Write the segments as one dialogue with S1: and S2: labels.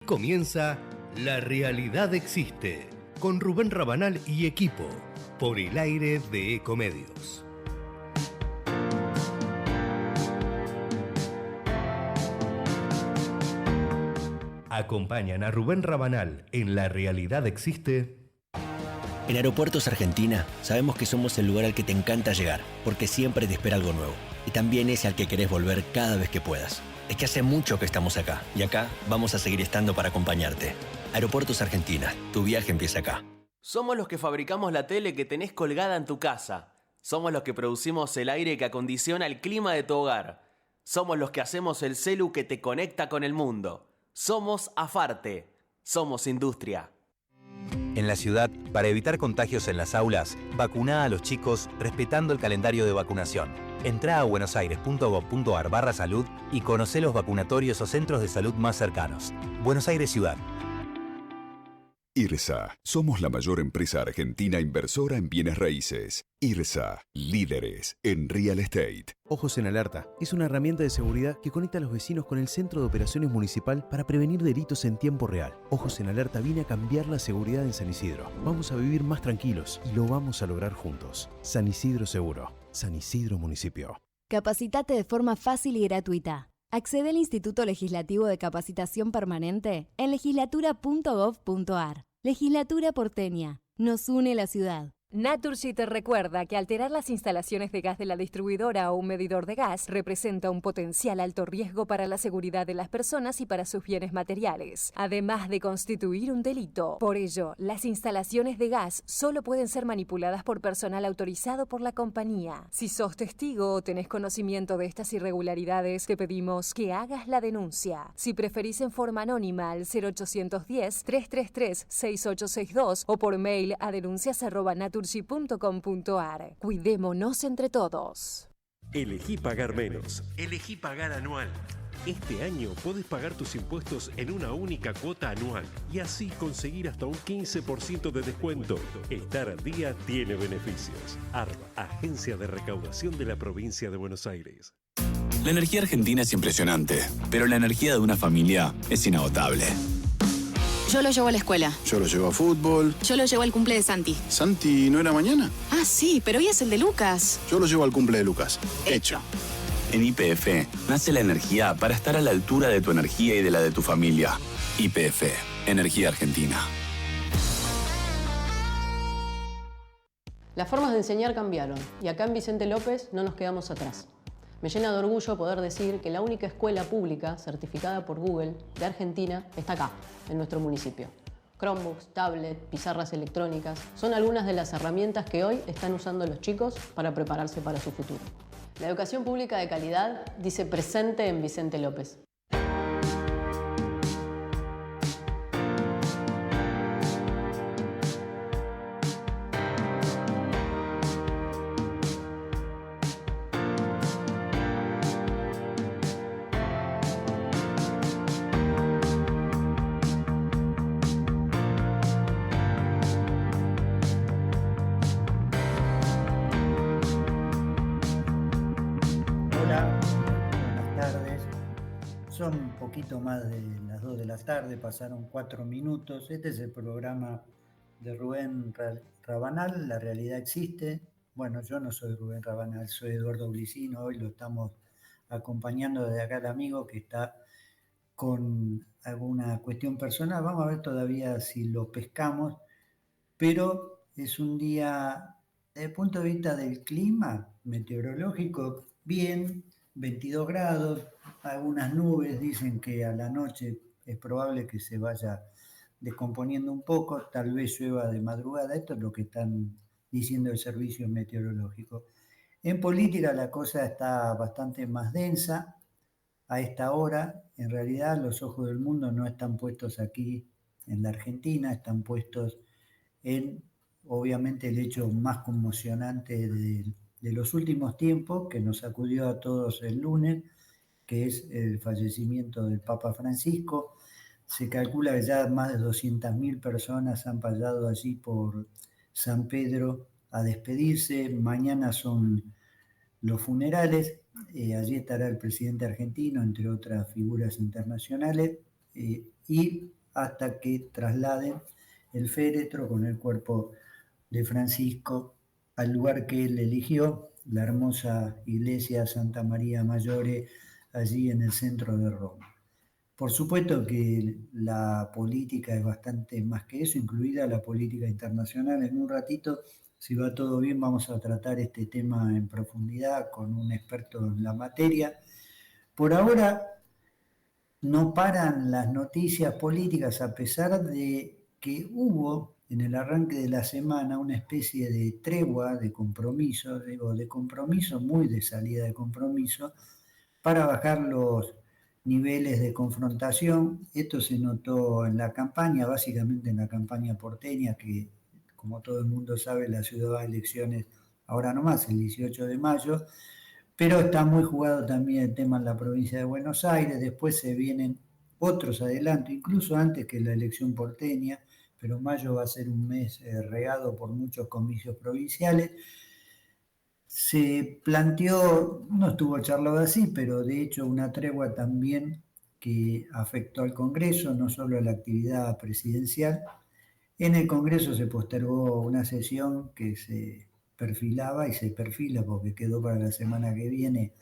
S1: Comienza La Realidad Existe, con Rubén Rabanal y equipo, por el aire de Ecomedios. Acompañan a Rubén Rabanal en La Realidad Existe.
S2: En Aeropuertos Argentina sabemos que somos el lugar al que te encanta llegar, porque siempre te espera algo nuevo. Y también es al que querés volver cada vez que puedas. Es que hace mucho que estamos acá, y acá vamos a seguir estando para acompañarte. Aeropuertos Argentina, tu viaje empieza acá.
S3: Somos los que fabricamos la tele que tenés colgada en tu casa. Somos los que producimos el aire que acondiciona el clima de tu hogar. Somos los que hacemos el celu que te conecta con el mundo. Somos Afarte. Somos industria.
S4: En la ciudad, para evitar contagios en las aulas, vacuná a los chicos respetando el calendario de vacunación. Entrá a buenosaires.gov.ar/salud y conocé los vacunatorios o centros de salud más cercanos. Buenos Aires Ciudad.
S5: IRSA. Somos la mayor empresa argentina inversora en bienes raíces. IRSA. Líderes en real estate.
S6: Ojos en Alerta es una herramienta de seguridad que conecta a los vecinos con el Centro de Operaciones Municipal para prevenir delitos en tiempo real. Ojos en Alerta viene a cambiar la seguridad en San Isidro. Vamos a vivir más tranquilos y lo vamos a lograr juntos. San Isidro Seguro. San Isidro Municipio.
S7: Capacitate de forma fácil y gratuita. Accede al Instituto Legislativo de Capacitación Permanente en legislatura.gov.ar. Legislatura porteña. Nos une la ciudad.
S8: Naturgy te recuerda que alterar las instalaciones de gas de la distribuidora o un medidor de gas representa un potencial alto riesgo para la seguridad de las personas y para sus bienes materiales, además de constituir un delito. Por ello, las instalaciones de gas solo pueden ser manipuladas por personal autorizado por la compañía. Si sos testigo o tenés conocimiento de estas irregularidades, te pedimos que hagas la denuncia. Si preferís en forma anónima al 0810-333-6862 o por mail a denuncias@naturgy.com.ar. Cuidémonos entre todos.
S9: Elegí pagar menos. Elegí pagar anual. Este año podés pagar tus impuestos en una única cuota anual y así conseguir hasta un 15% de descuento. Estar al día tiene beneficios. ARBA, Agencia de Recaudación de la Provincia de Buenos Aires.
S10: La energía argentina es impresionante, pero la energía de una familia es inagotable.
S11: Yo lo llevo a la escuela.
S12: Yo lo llevo a fútbol.
S11: Yo lo llevo al cumple de Santi.
S12: ¿Santi no era mañana?
S11: Ah, sí, pero hoy es el de Lucas.
S12: Yo lo llevo al cumple de Lucas. Hecho.
S10: En YPF nace la energía para estar a la altura de tu energía y de la de tu familia. YPF, Energía Argentina.
S13: Las formas de enseñar cambiaron y acá en Vicente López no nos quedamos atrás. Me llena de orgullo poder decir que la única escuela pública certificada por Google de Argentina está acá, en nuestro municipio. Chromebooks, tablets, pizarras electrónicas son algunas de las herramientas que hoy están usando los chicos para prepararse para su futuro. La educación pública de calidad dice presente en Vicente López.
S14: Son un poquito más de las 2 de la tarde, pasaron 4 minutos. Este es el programa de Rubén Rabanal, La Realidad Existe. Bueno, yo no soy Rubén Rabanal, soy Eduardo Glicino. Hoy lo estamos acompañando desde acá el amigo que está con alguna cuestión personal. Vamos a ver todavía si lo pescamos, pero es un día, desde el punto de vista del clima meteorológico, bien, 22 grados, algunas nubes, dicen que a la noche es probable que se vaya descomponiendo un poco, tal vez llueva de madrugada. Esto es lo que están diciendo el servicio meteorológico. En política la cosa está bastante más densa a esta hora. En realidad los ojos del mundo no están puestos aquí en la Argentina, están puestos en, obviamente, el hecho más conmocionante de los últimos tiempos, que nos sacudió a todos el lunes, que es el fallecimiento del Papa Francisco. Se calcula que ya más de 200.000 personas han pasado allí por San Pedro a despedirse. Mañana son los funerales. Allí estará el presidente argentino, entre otras figuras internacionales. y hasta que trasladen el féretro con el cuerpo de Francisco al lugar que él eligió, la hermosa iglesia Santa María Maggiore, allí en el centro de Roma. Por supuesto que la política es bastante más que eso, incluida la política internacional. En un ratito, si va todo bien, vamos a tratar este tema en profundidad con un experto en la materia. Por ahora no paran las noticias políticas, a pesar de que hubo en el arranque de la semana una especie de tregua, de compromiso, de compromiso, muy de salida de compromiso, para bajar los niveles de confrontación. Esto se notó en la campaña, básicamente en la campaña porteña, que como todo el mundo sabe, la ciudad va a elecciones ahora nomás, el 18 de mayo, pero está muy jugado también el tema en la provincia de Buenos Aires. Después se vienen otros adelantos, incluso antes que la elección porteña, pero mayo va a ser un mes regado por muchos comicios provinciales. Se planteó, no estuvo charlado así, pero de hecho una tregua también que afectó al Congreso, no solo a la actividad presidencial. En el Congreso se postergó una sesión que se perfilaba y se perfila porque quedó para la semana que viene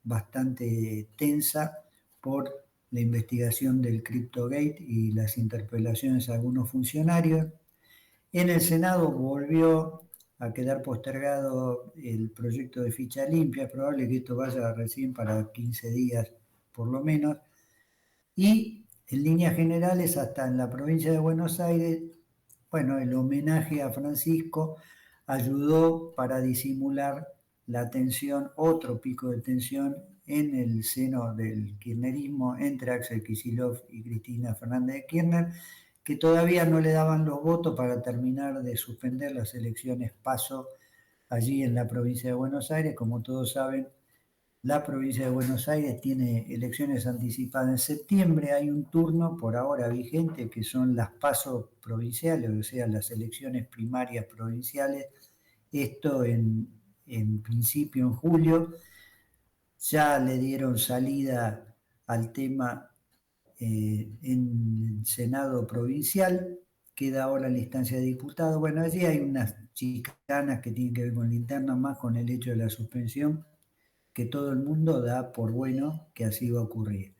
S14: bastante tensa por la investigación del CryptoGate y las interpelaciones a algunos funcionarios. En el Senado volvió a quedar postergado el proyecto de ficha limpia, es probable que esto vaya recién para 15 días por lo menos, y en líneas generales hasta en la provincia de Buenos Aires, bueno, el homenaje a Francisco ayudó para disimular la tensión, otro pico de tensión en el seno del kirchnerismo entre Axel Kicillof y Cristina Fernández de Kirchner, que todavía no le daban los votos para terminar de suspender las elecciones PASO allí en la provincia de Buenos Aires. Como todos saben, la provincia de Buenos Aires tiene elecciones anticipadas en septiembre. Hay un turno por ahora vigente que son las PASO provinciales, o sea, las elecciones primarias provinciales. Esto en principio en julio. Ya le dieron salida al tema en el Senado provincial, queda ahora la instancia de diputados. Bueno, allí hay unas chicanas que tienen que ver con la interna, más con el hecho de la suspensión, que todo el mundo da por bueno que así va a ocurrir.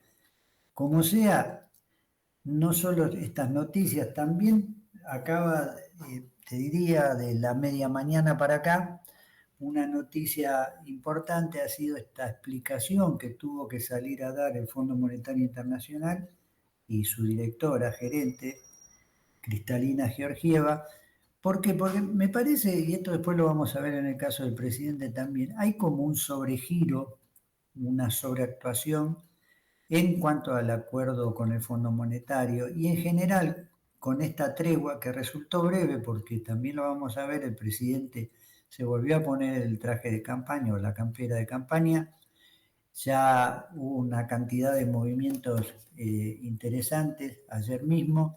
S14: Como sea, no solo estas noticias, también acaba, te diría, de la media mañana para acá, una noticia importante ha sido esta explicación que tuvo que salir a dar el Fondo Monetario Internacional y su directora, gerente, Kristalina Georgieva. ¿Por qué? Porque me parece, y esto después lo vamos a ver en el caso del presidente también, hay como un sobregiro, una sobreactuación en cuanto al acuerdo con el Fondo Monetario y en general con esta tregua que resultó breve, porque también lo vamos a ver, el presidente se volvió a poner el traje de campaña o la campera de campaña. Ya hubo una cantidad de movimientos interesantes ayer mismo.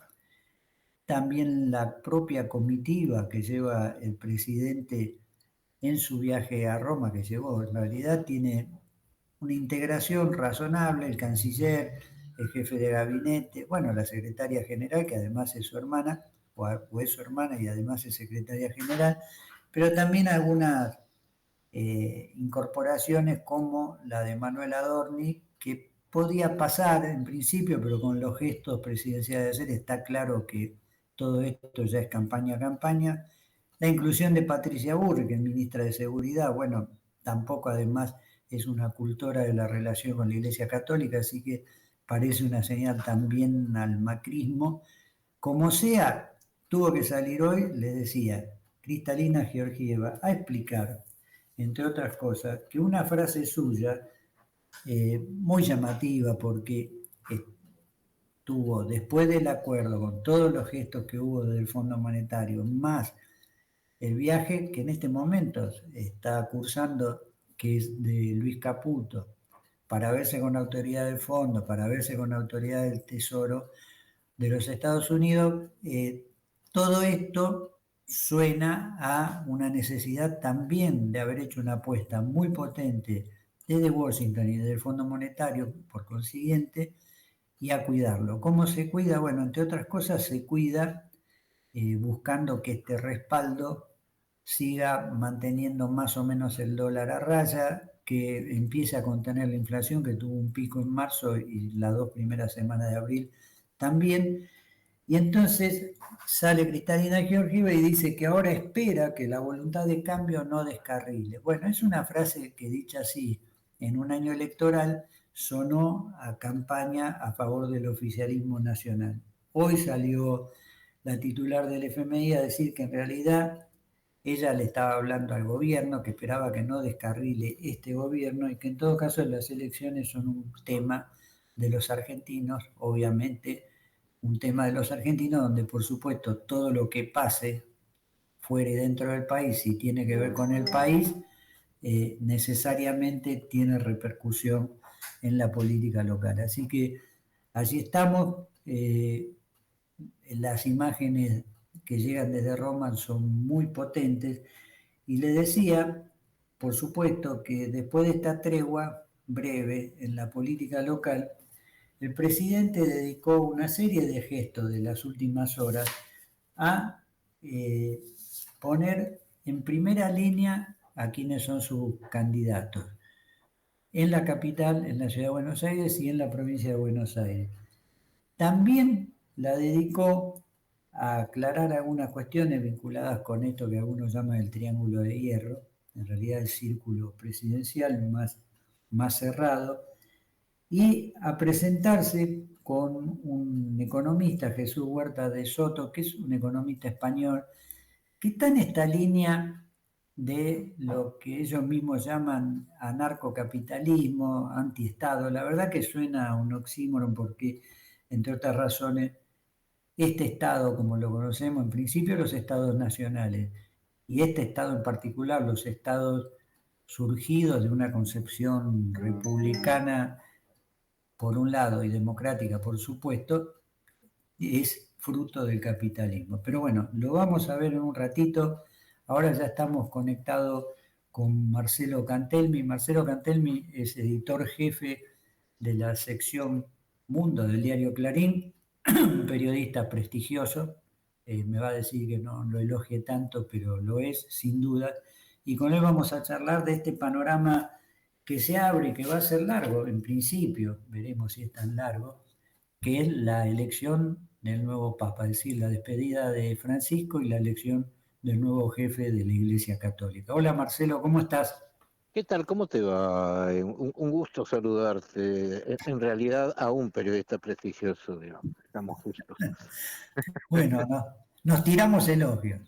S14: También la propia comitiva que lleva el presidente en su viaje a Roma, que llevó, en realidad tiene una integración razonable, el canciller, el jefe de gabinete, bueno, la secretaria general, que además es su hermana, o es su hermana y además es secretaria general, pero también algunas incorporaciones como la de Manuel Adorni, que podía pasar en principio, pero con los gestos presidenciales de ayer está claro que todo esto ya es campaña a campaña. La inclusión de Patricia Burri, que es ministra de Seguridad, bueno, tampoco además es una cultora de la relación con la Iglesia Católica, así que parece una señal también al macrismo. Como sea, tuvo que salir hoy, le decía, Kristalina Georgieva, a explicar, entre otras cosas, que una frase suya, muy llamativa, porque tuvo, después del acuerdo, con todos los gestos que hubo del Fondo Monetario, más el viaje que en este momento está cursando, que es de Luis Caputo, para verse con la autoridad del fondo, para verse con la autoridad del Tesoro de los Estados Unidos, todo esto suena a una necesidad también de haber hecho una apuesta muy potente desde Washington y desde el Fondo Monetario, por consiguiente, y a cuidarlo. ¿Cómo se cuida? Bueno, entre otras cosas se cuida buscando que este respaldo siga manteniendo más o menos el dólar a raya, que empiece a contener la inflación, que tuvo un pico en marzo y las 2 primeras semanas de abril también. Y entonces sale Cristalina Georgieva y dice que ahora espera que la voluntad de cambio no descarrile. Bueno, es una frase que dicha así en un año electoral sonó a campaña a favor del oficialismo nacional. Hoy salió la titular del FMI a decir que en realidad ella le estaba hablando al gobierno, que esperaba que no descarrile este gobierno y que en todo caso las elecciones son un tema de los argentinos, obviamente un tema de los argentinos donde por supuesto todo lo que pase fuera y dentro del país y tiene que ver con el país, necesariamente tiene repercusión en la política local. Así que allí estamos. Las imágenes que llegan desde Roma son muy potentes y le decía, por supuesto, que después de esta tregua breve en la política local, el presidente dedicó una serie de gestos de las últimas horas a poner en primera línea a quienes son sus candidatos en la capital, en la ciudad de Buenos Aires y en la provincia de Buenos Aires. También la dedicó a aclarar algunas cuestiones vinculadas con esto que algunos llaman el triángulo de hierro, en realidad el círculo presidencial más cerrado, y a presentarse con un economista, Jesús Huerta de Soto, que es un economista español, que está en esta línea de lo que ellos mismos llaman anarcocapitalismo, antiestado. La verdad que suena a un oxímoron porque, entre otras razones, este Estado, como lo conocemos, en principio los estados nacionales, y este Estado en particular, los estados surgidos de una concepción republicana, por un lado, y democrática, por supuesto, es fruto del capitalismo. Pero bueno, lo vamos a ver en un ratito. Ahora ya estamos conectados con Marcelo Cantelmi. Marcelo Cantelmi es editor jefe de la sección Mundo del diario Clarín, un periodista prestigioso. Me va a decir que no lo elogie tanto, pero lo es, sin duda. Y con él vamos a charlar de este panorama que se abre y que va a ser largo, en principio, veremos si es tan largo, que es la elección del nuevo Papa, es decir, la despedida de Francisco y la elección del nuevo jefe de la Iglesia Católica. Hola Marcelo, ¿cómo estás?
S15: ¿Qué tal? ¿Cómo te va? Un gusto saludarte. En realidad, a un periodista prestigioso, digamos, estamos justos.
S14: Bueno, nos tiramos elogios.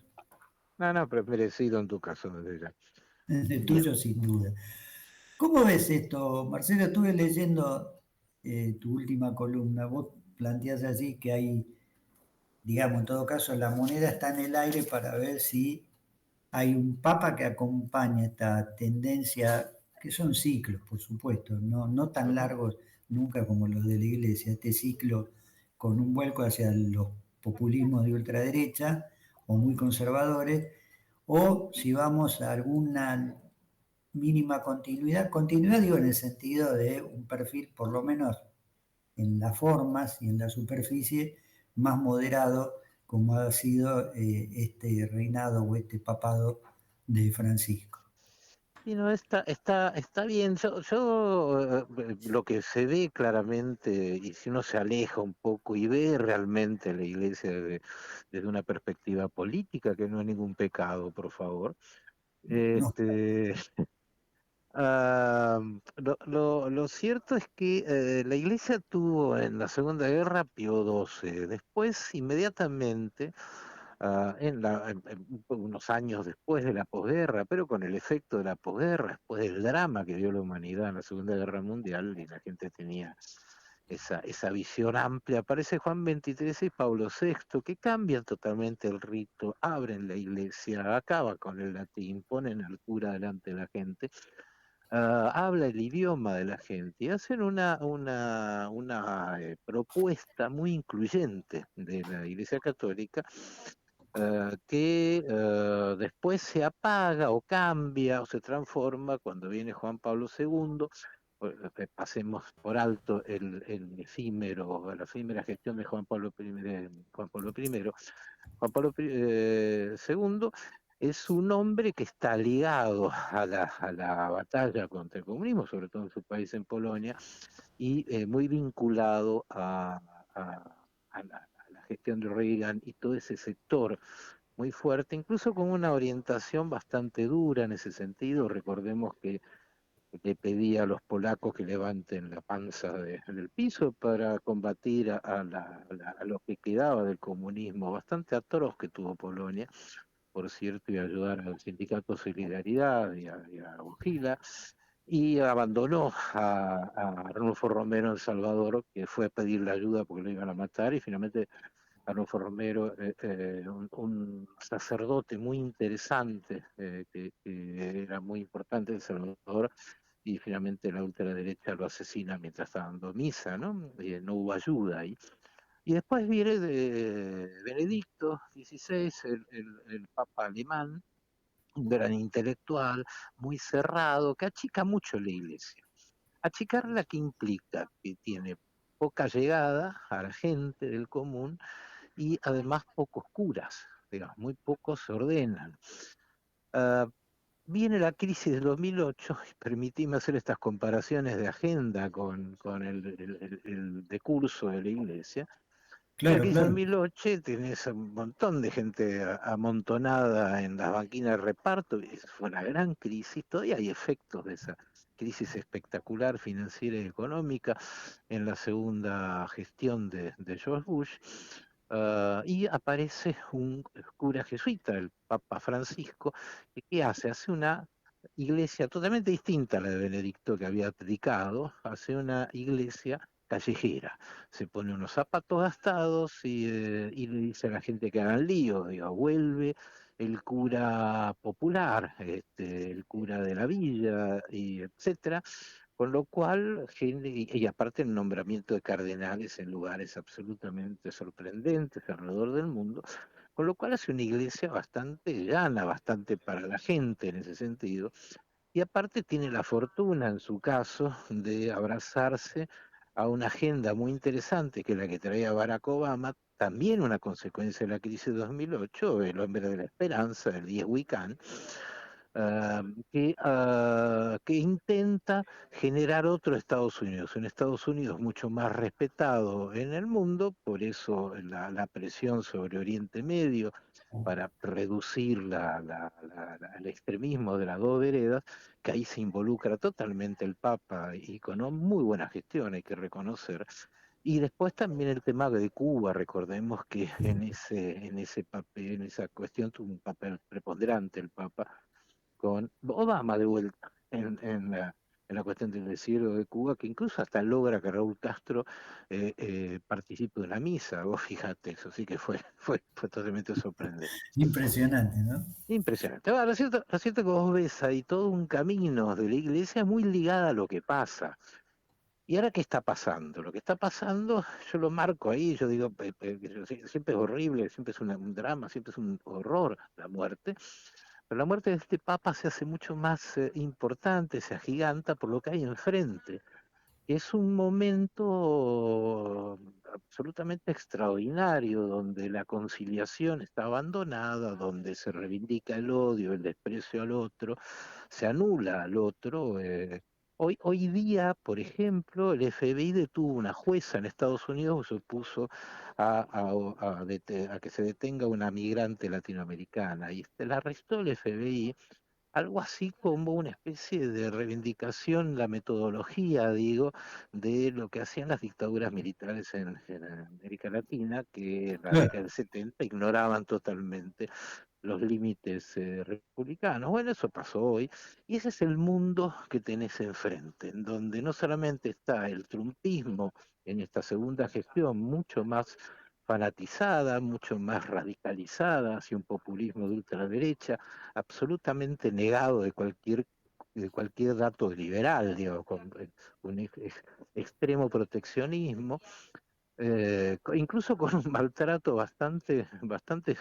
S15: No, pero merecido en tu caso, desde ya.
S14: El tuyo sin duda. ¿Cómo ves esto, Marcelo? Estuve leyendo tu última columna. Vos planteás allí que hay, digamos, en todo caso, la moneda está en el aire para ver si hay un papa que acompaña esta tendencia, que son ciclos, por supuesto, no tan largos nunca como los de la Iglesia, este ciclo con un vuelco hacia los populismos de ultraderecha o muy conservadores, o si vamos a alguna mínima continuidad digo en el sentido de un perfil por lo menos en las formas y en la superficie más moderado como ha sido este reinado o este papado de Francisco.
S15: Y no, está bien. Lo que se ve claramente, y si uno se aleja un poco y ve realmente la iglesia desde una perspectiva política, que no es ningún pecado, por favor, este, lo cierto es que la Iglesia tuvo en la Segunda Guerra Pío XII, después inmediatamente, unos años después de la posguerra, pero con el efecto de la posguerra, después del drama que dio la humanidad en la Segunda Guerra Mundial, y la gente tenía esa visión amplia, aparece Juan XXIII y Pablo VI, que cambian totalmente el rito, abren la iglesia, acaba con el latín, ponen al cura delante de la gente, habla el idioma de la gente y hacen una propuesta muy incluyente de la Iglesia Católica, que después se apaga o cambia o se transforma cuando viene Juan Pablo II pasemos por alto la efímera gestión de Juan Pablo I. Juan Pablo II es un hombre que está ligado a la batalla contra el comunismo, sobre todo en su país, en Polonia, y muy vinculado a la gestión de Reagan y todo ese sector muy fuerte, incluso con una orientación bastante dura en ese sentido. Recordemos que le pedía a los polacos que levanten la panza del piso para combatir a lo que quedaba del comunismo bastante atroz que tuvo Polonia, por cierto, y ayudar al sindicato Solidaridad y a Ujila, y abandonó a Arnulfo Romero en El Salvador, que fue a pedirle ayuda porque lo iban a matar, y finalmente Arnulfo Romero, un sacerdote muy interesante, que era muy importante en El Salvador, y finalmente la ultraderecha lo asesina mientras está dando misa, ¿no? No hubo ayuda ahí. Y después viene de Benedicto XVI, el papa alemán, un gran intelectual, muy cerrado, que achica mucho la iglesia. Achicarla, que implica que tiene poca llegada a la gente del común y además pocos curas, digamos, muy pocos se ordenan. Viene la crisis del 2008, y permitíme hacer estas comparaciones de agenda con el decurso de la iglesia. En la crisis del 2008 tenés un montón de gente amontonada en las banquinas de reparto, y fue una gran crisis. Todavía hay efectos de esa crisis espectacular financiera y económica en la segunda gestión de George Bush. Y aparece un cura jesuita, el Papa Francisco, que ¿qué hace? Hace una iglesia totalmente distinta a la de Benedicto, que había hace una iglesia callejera. Se pone unos zapatos gastados y le dice a la gente que hagan lío, digo, vuelve el cura popular, el cura de la villa, y etcétera. Con lo cual, y aparte el nombramiento de cardenales en lugares absolutamente sorprendentes alrededor del mundo, con lo cual hace una iglesia bastante llana, bastante para la gente en ese sentido, y aparte tiene la fortuna, en su caso, de abrazarse a una agenda muy interesante, que es la que traía Barack Obama, también una consecuencia de la crisis de 2008, el hombre de la esperanza, el 10 Wiccan, que intenta generar otro Estados Unidos, un Estados Unidos mucho más respetado en el mundo, por eso la presión sobre Oriente Medio para reducir el extremismo de las dos veredas, que ahí se involucra totalmente el Papa y con muy buena gestión, hay que reconocer. Y después también el tema de Cuba, recordemos que en ese papel, en esa cuestión tuvo un papel preponderante el Papa, con Obama de vuelta en la cuestión del desierto de Cuba, que incluso hasta logra que Raúl Castro participe de una misa. Vos fíjate, eso sí que fue totalmente sorprendente.
S14: Impresionante, ¿no?
S15: Impresionante. Ahora, lo cierto que vos ves ahí todo un camino de la iglesia muy ligada a lo que pasa. ¿Y ahora qué está pasando? Lo que está pasando, yo lo marco ahí, yo digo, siempre es horrible, siempre es un drama, siempre es un horror la muerte. Pero la muerte de este papa se hace mucho más importante, se agiganta por lo que hay enfrente. Es un momento absolutamente extraordinario, donde la conciliación está abandonada, donde se reivindica el odio, el desprecio al otro, se anula al otro. Hoy día, por ejemplo, el FBI detuvo una jueza en Estados Unidos que se opuso a que se detenga una migrante latinoamericana, y la arrestó el FBI, algo así como una especie de reivindicación, la metodología, digo, de lo que hacían las dictaduras militares en América Latina, que en la década del 70 ignoraban totalmente los límites republicanos. Bueno, eso pasó hoy, y ese es el mundo que tenés enfrente, en donde no solamente está el trumpismo en esta segunda gestión, mucho más fanatizada, mucho más radicalizada hacia un populismo de ultraderecha, absolutamente negado de cualquier dato liberal, digo, con un extremo proteccionismo, incluso con un maltrato bastante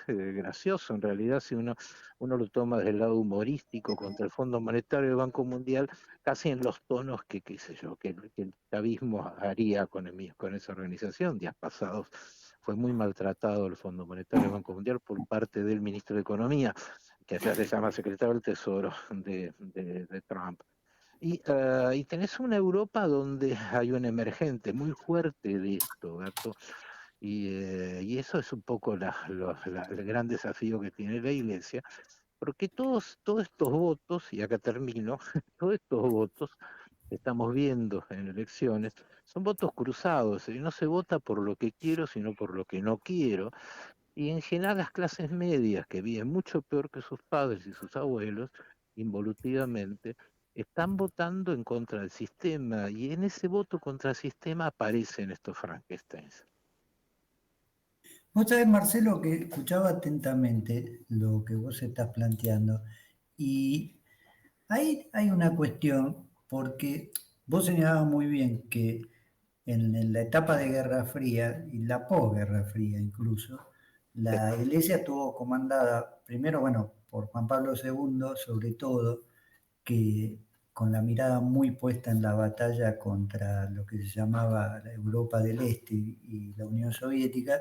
S15: gracioso, en realidad, si uno lo toma desde el lado humorístico contra el Fondo Monetario y el Banco Mundial, casi en los tonos que, qué sé yo, que el chavismo haría con esa organización. Días pasados fue muy maltratado el Fondo Monetario y el Banco Mundial por parte del ministro de Economía, que allá se llama secretario del Tesoro de Trump. Y tenés una Europa donde hay un emergente muy fuerte de esto, Gato, y eso es un poco el gran desafío que tiene la Iglesia, porque todos estos votos, y acá termino, todos estos votos que estamos viendo en elecciones, son votos cruzados, y no se vota por lo que quiero, sino por lo que no quiero, y en general las clases medias, que viven mucho peor que sus padres y sus abuelos, involutivamente, están votando en contra del sistema, y en ese voto contra el sistema aparecen estos Frankensteins.
S14: Vos sabés, Marcelo, que escuchaba atentamente lo que vos estás planteando, y ahí hay una cuestión, porque vos señalabas muy bien que en la etapa de Guerra Fría y la posguerra fría incluso, la Iglesia estuvo comandada primero, bueno, por Juan Pablo II, sobre todo, que con la mirada muy puesta en la batalla contra lo que se llamaba la Europa del Este y la Unión Soviética,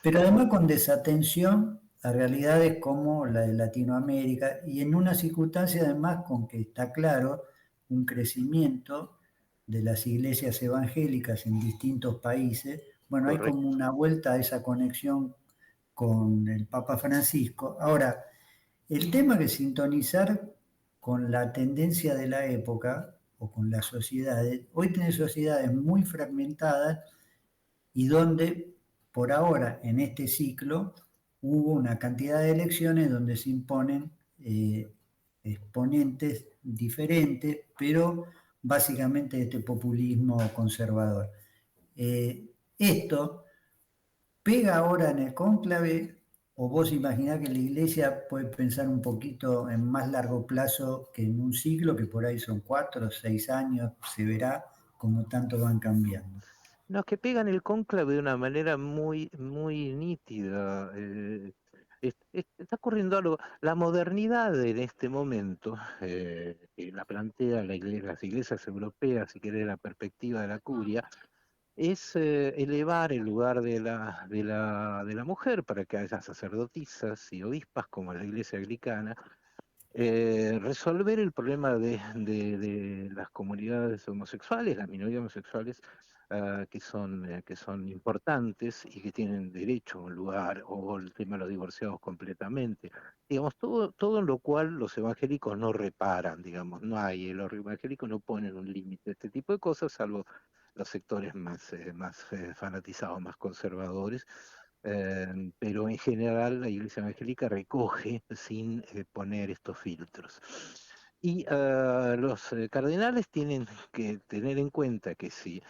S14: pero además con desatención a realidades como la de Latinoamérica y en una circunstancia además con que está claro un crecimiento de las iglesias evangélicas en distintos países. Bueno, hay como una vuelta a esa conexión con el Papa Francisco. Ahora, el tema que sintonizar con la tendencia de la época o con las sociedades, hoy tenés sociedades muy fragmentadas y donde por ahora en este ciclo hubo una cantidad de elecciones donde se imponen exponentes diferentes, pero básicamente de este populismo conservador. Esto pega ahora en el cónclave, o vos imaginás que la Iglesia puede pensar un poquito en más largo plazo que en un siglo, que por ahí son 4 o 6 años, se verá cómo tanto van cambiando.
S15: No, que pegan el cónclave de una manera muy nítida. Está ocurriendo algo. La modernidad en este momento, que la plantea las iglesias europeas, si querés, la perspectiva de la curia, es elevar el lugar de la mujer para que haya sacerdotisas y obispas como la iglesia anglicana, resolver el problema de las comunidades homosexuales, las minorías homosexuales, que son importantes y que tienen derecho a un lugar, o el tema de los divorciados completamente. Digamos, todo en lo cual los evangélicos no reparan, digamos, los evangélicos no ponen un límite a este tipo de cosas, salvo los sectores más fanatizados, más conservadores. Pero en general la Iglesia Evangélica recoge sin poner estos filtros. Y los cardenales tienen que tener en cuenta que si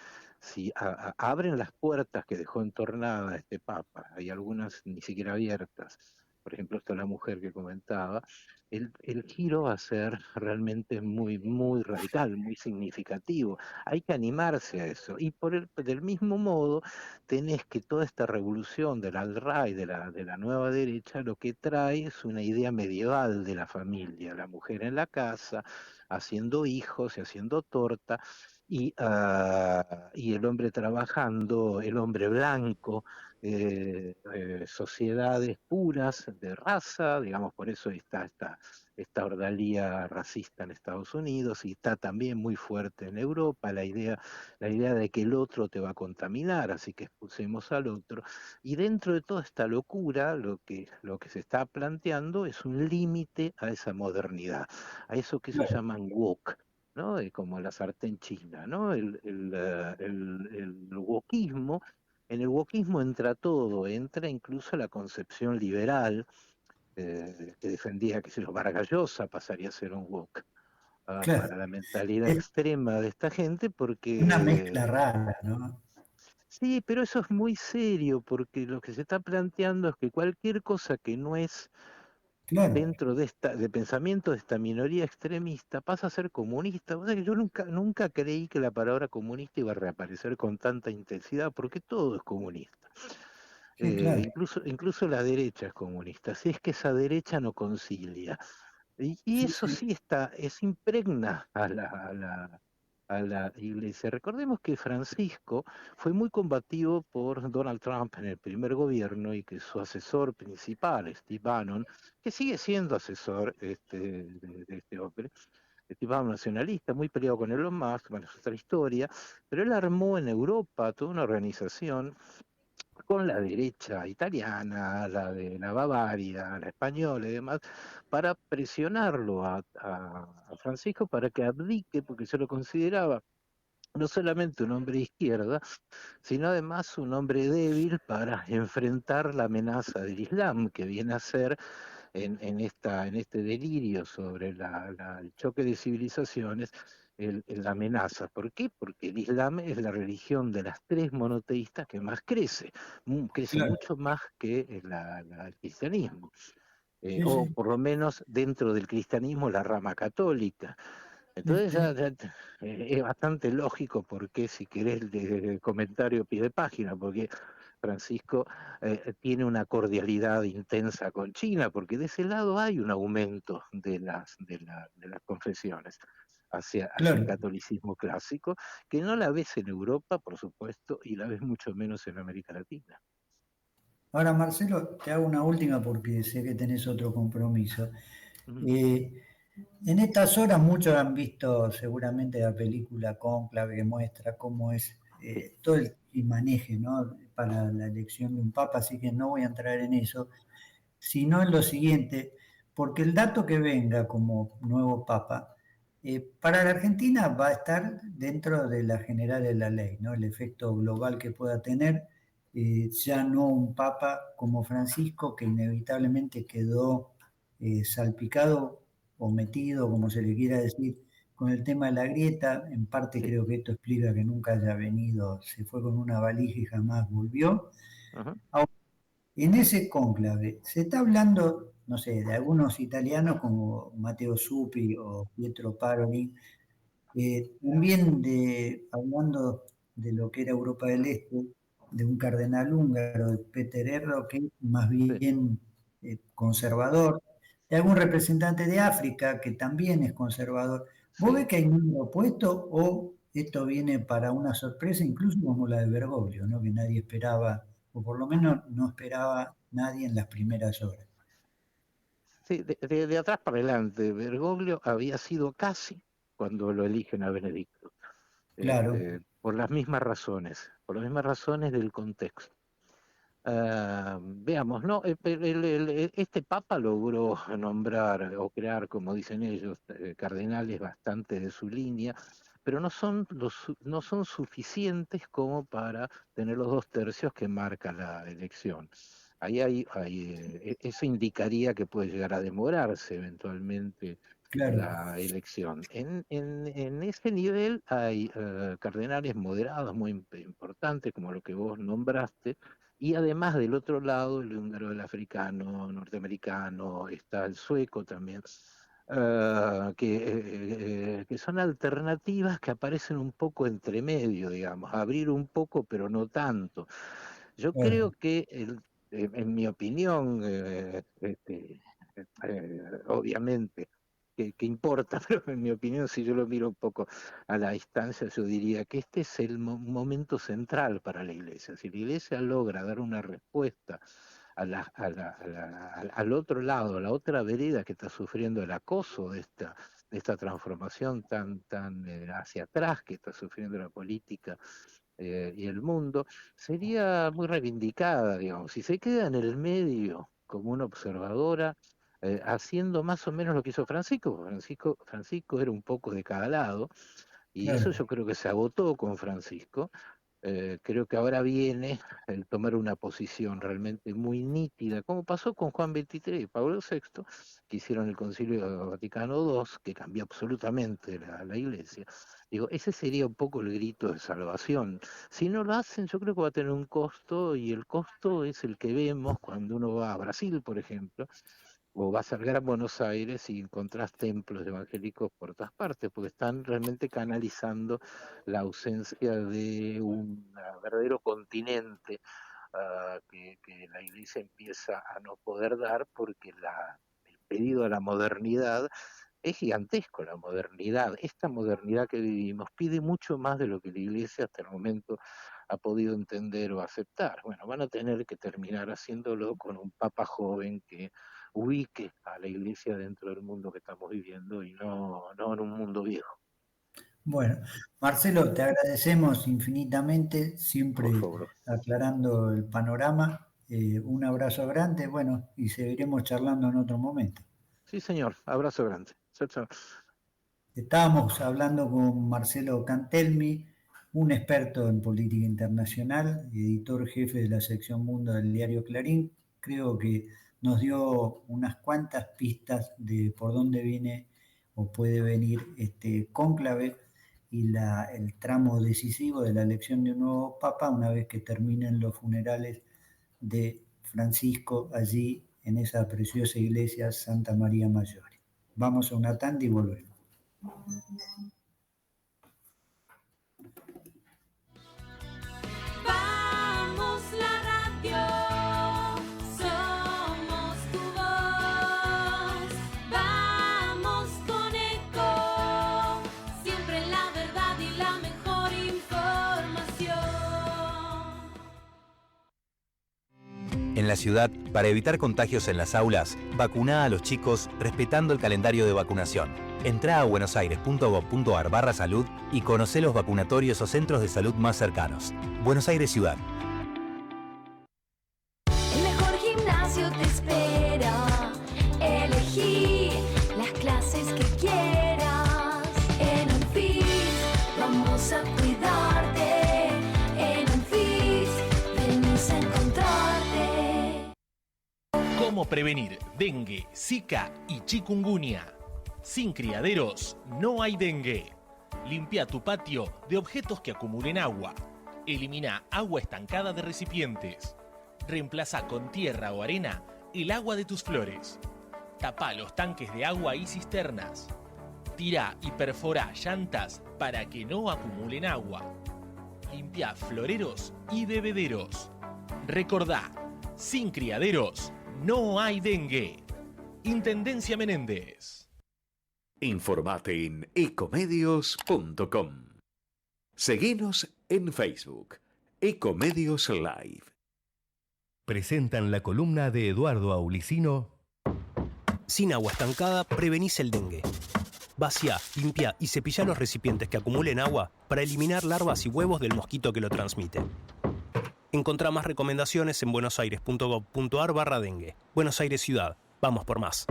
S15: abren las puertas que dejó entornada este Papa, hay algunas ni siquiera abiertas, por ejemplo, esta es la mujer que comentaba, el giro va a ser realmente muy radical, muy significativo. Hay que animarse a eso. Y del mismo modo, tenés que toda esta revolución del alt-right, de la nueva derecha, lo que trae es una idea medieval de la familia, la mujer en la casa, haciendo hijos y haciendo torta, y el hombre trabajando, el hombre blanco, sociedades puras de raza, digamos, por eso está esta ordalía racista en Estados Unidos, y está también muy fuerte en Europa la idea de que el otro te va a contaminar, así que expulsemos al otro. Y dentro de toda esta locura, lo que se está planteando es un límite a esa modernidad, a eso que se llaman woke, ¿no? Como la sartén china, ¿no? El wokismo. En el wokismo entra todo, entra incluso la concepción liberal, que defendía que si los Vargas Llosa pasaría a ser un wok,
S14: Claro.
S15: para la mentalidad extrema de esta gente, porque...
S14: Una mezcla rara, ¿no?
S15: Sí, pero eso es muy serio, porque lo que se está planteando es que cualquier cosa que no es
S14: Claro.
S15: dentro de pensamiento de esta minoría extremista, pasa a ser comunista. O sea que yo nunca creí que la palabra comunista iba a reaparecer con tanta intensidad, porque todo es comunista.
S14: Sí, claro.
S15: Incluso la derecha es comunista, si es que esa derecha no concilia. Y
S14: Sí,
S15: eso
S14: sí.
S15: sí es impregna a la iglesia. Recordemos que Francisco fue muy combativo por Donald Trump en el primer gobierno y que su asesor principal, Steve Bannon, que sigue siendo asesor de este hombre, Steve Bannon nacionalista, muy peleado con Elon Musk, bueno, es otra historia, pero él armó en Europa toda una organización con la derecha italiana, la de la Bavaria, la española y demás, para presionarlo a Francisco para que abdique, porque se lo consideraba no solamente un hombre de izquierda, sino además un hombre débil para enfrentar la amenaza del Islam, que viene a ser en este delirio sobre el choque de civilizaciones, la amenaza. ¿Por qué? Porque el Islam es la religión de las tres monoteístas que más crece, crece
S14: Claro.
S15: mucho más que el cristianismo.
S14: Sí,
S15: O
S14: sí.
S15: por lo menos dentro del cristianismo la rama católica. Entonces es bastante lógico porque si querés el comentario a pie de página, porque Francisco tiene una cordialidad intensa con China, porque de ese lado hay un aumento de las confesiones hacia el
S14: Claro.
S15: catolicismo clásico, que no la ves en Europa, por supuesto, y la ves mucho menos en América Latina.
S14: Ahora, Marcelo, te hago una última porque sé que tenés otro compromiso.
S15: Ujú.
S14: Eh, en estas horas muchos han visto seguramente la película Cónclave que muestra cómo es
S15: Sí,
S14: todo el maneje, ¿no? Para la elección de un papa, así que no voy a entrar en eso, sino en lo siguiente, porque el dato que venga como nuevo papa, para la Argentina va a estar dentro de la general de la ley, ¿no? El efecto global que pueda tener, ya no un papa como Francisco, que inevitablemente quedó salpicado o metido, como se le quiera decir, con el tema de la grieta. En parte
S15: sí.
S14: creo que esto explica que nunca haya venido, se fue con una valija y jamás volvió.
S15: Ajá.
S14: Ahora, en ese cónclave se está hablando, no sé, de algunos italianos como Matteo Suppi o Pietro Paroli, también hablando de lo que era Europa del Este, de un cardenal húngaro, de Peter Erro, que es más
S15: Sí,
S14: bien conservador, de algún representante de África que también es conservador. ¿Vos ves
S15: sí.
S14: que hay número opuesto o esto viene para una sorpresa, incluso como la de Bergoglio, ¿no? Que nadie esperaba, o por lo menos no esperaba nadie en las primeras horas?
S15: Sí, de atrás para adelante, Bergoglio había sido casi cuando lo eligen a Benedicto,
S14: Claro,
S15: por las mismas razones del contexto. Veamos, ¿no? Este Papa logró nombrar o crear, como dicen ellos, cardenales bastante de su línea, pero no son suficientes como para tener los 2/3 que marca la elección. Eso indicaría que puede llegar a demorarse eventualmente
S14: claro.
S15: la elección. En ese nivel hay cardenales moderados muy importantes, como lo que vos nombraste, y además del otro lado, el húngaro, el africano, norteamericano, está el sueco también, que son alternativas que aparecen un poco entre medio, digamos, abrir un poco, pero no tanto. Yo
S14: Claro.
S15: creo que, en mi opinión, obviamente, que importa, pero en mi opinión, si yo lo miro un poco a la distancia, yo diría que este es el momento central para la Iglesia. Si la Iglesia logra dar una respuesta al otro lado, a la otra vereda que está sufriendo el acoso de esta transformación tan hacia atrás que está sufriendo la política y el mundo, sería muy reivindicada, digamos. Si se queda en el medio como una observadora, haciendo más o menos lo que hizo Francisco. Francisco era un poco de cada lado, y eso
S14: Claro.
S15: yo creo que se agotó con Francisco. Creo que ahora viene el tomar una posición realmente muy nítida, como pasó con Juan XXIII y Pablo VI, que hicieron el Concilio Vaticano II, que cambió absolutamente la Iglesia. Digo, ese sería un poco el grito de salvación. Si no lo hacen, yo creo que va a tener un costo, y el costo es el que vemos cuando uno va a Brasil, por ejemplo, o vas al Gran Buenos Aires y encontrás templos evangélicos por todas partes, porque están realmente canalizando la ausencia de un verdadero continente que la Iglesia empieza a no poder dar, porque el pedido a la modernidad es gigantesco. La modernidad, esta modernidad que vivimos, pide mucho más de lo que la Iglesia hasta el momento ha podido entender o aceptar. Bueno, van a tener que terminar haciéndolo con un papa joven que ubique a la Iglesia dentro del mundo que estamos viviendo y no en un mundo viejo.
S14: Bueno, Marcelo, te agradecemos infinitamente, siempre aclarando el panorama. Un abrazo grande, bueno, y seguiremos charlando en otro momento.
S15: Sí, señor, abrazo grande. Chao, chao.
S14: Estábamos hablando con Marcelo Cantelmi, un experto en política internacional, editor jefe de la sección Mundo del diario Clarín. Creo que nos dio unas cuantas pistas de por dónde viene o puede venir este cónclave y el tramo decisivo de la elección de un nuevo papa una vez que terminen los funerales de Francisco allí en esa preciosa iglesia Santa María Mayor. Vamos a una tanda y volvemos.
S16: Vamos la radio, somos tu voz. Vamos con Eco, siempre la verdad y la mejor información.
S4: En la ciudad, para evitar contagios en las aulas, vacuná a los chicos respetando el calendario de vacunación. Entrá a buenosaires.gov.ar/salud y conocé los vacunatorios o centros de salud más cercanos. Buenos Aires Ciudad.
S16: El mejor gimnasio te espera. Elegí las clases que quieras. En Unfit vamos a cuidarte. En Unfit venimos a encontrarte.
S17: ¿Cómo prevenir dengue, zika y chikungunya? Sin criaderos no hay dengue. Limpia tu patio de objetos que acumulen agua. Elimina agua estancada de recipientes. Reemplaza con tierra o arena el agua de tus flores. Tapa los tanques de agua y cisternas. Tira y perfora llantas para que no acumulen agua. Limpia floreros y bebederos. Recordá, sin criaderos no hay dengue. Intendencia Menéndez.
S18: Informate en ecomedios.com. Seguinos en Facebook, Ecomedios Live.
S1: Presentan la columna de Eduardo Aulicino.
S19: Sin agua estancada, prevenís el dengue. Vacía, limpia y cepilla los recipientes que acumulen agua para eliminar larvas y huevos del mosquito que lo transmite. Encontrá más recomendaciones en buenosaires.gov.ar/dengue. Buenos Aires Ciudad. Vamos por más.